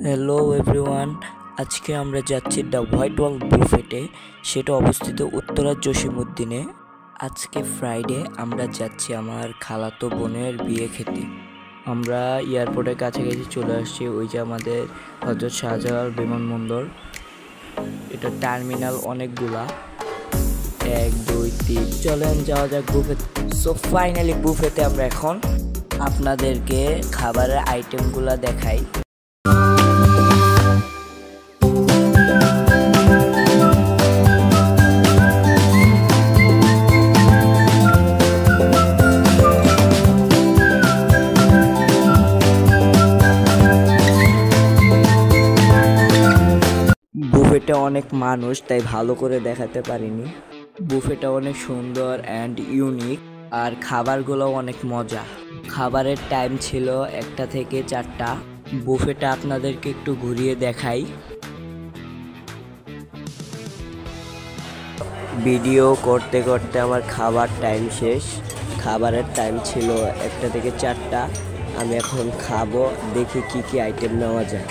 Hello everyone, আজকে আমরা যাচ্ছি দ্য হোয়াইট ওয়াল বুফেটে। সেটা অবস্থিত উত্তরা জসিমউদ্দিনে। আজকে ফ্রাইডে, আমরা যাচ্ছি আমার খালাতো বোনের বিয়ে খেতে। আমরা এয়ারপোর্টের কাছাকাছি চলে আসছি। ওই যে আমাদের হযরত শাহজালাল বিমানবন্দর, এটা টার্মিনাল অনেকগুলা, 1 2 3। চলেন যাওয়া যাক বুফেতে। সো ফাইনালি বুফেতে আমরা এখন আপনাদেরকে খাবারের আইটেমগুলো দেখাই। বুফেটে অনেক মানুষ, তাই ভালো করে দেখাতে পারিনি। বুফেটা অনেক সুন্দর অ্যান্ড ইউনিক, আর খাবারগুলো অনেক মজা। খাবারের টাইম ছিল 1টা থেকে 4টা। বুফেটা আপনাদেরকে একটু ঘুরিয়ে দেখাই। ভিডিও করতে করতে আমার খাবার টাইম শেষ। খাবারের টাইম ছিল 1টা থেকে 4টা। আমি এখন খাবো, দেখি কি কি আইটেম নেওয়া যায়।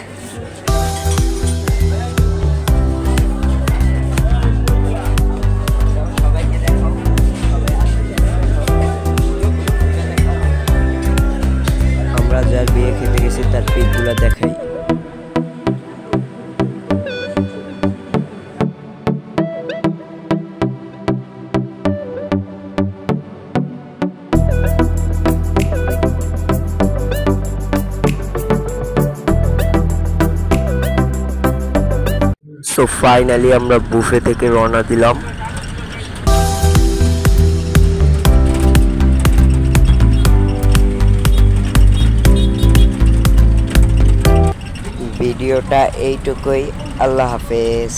আমরা যার বিয়ে খেতে গেছি তার পিকগুলো দেখাই। সো ফাইনালি আমরা বুফে থেকে রওনা দিলাম। ভিডিওটা এইটুকুই। আল্লাহ হাফেজ।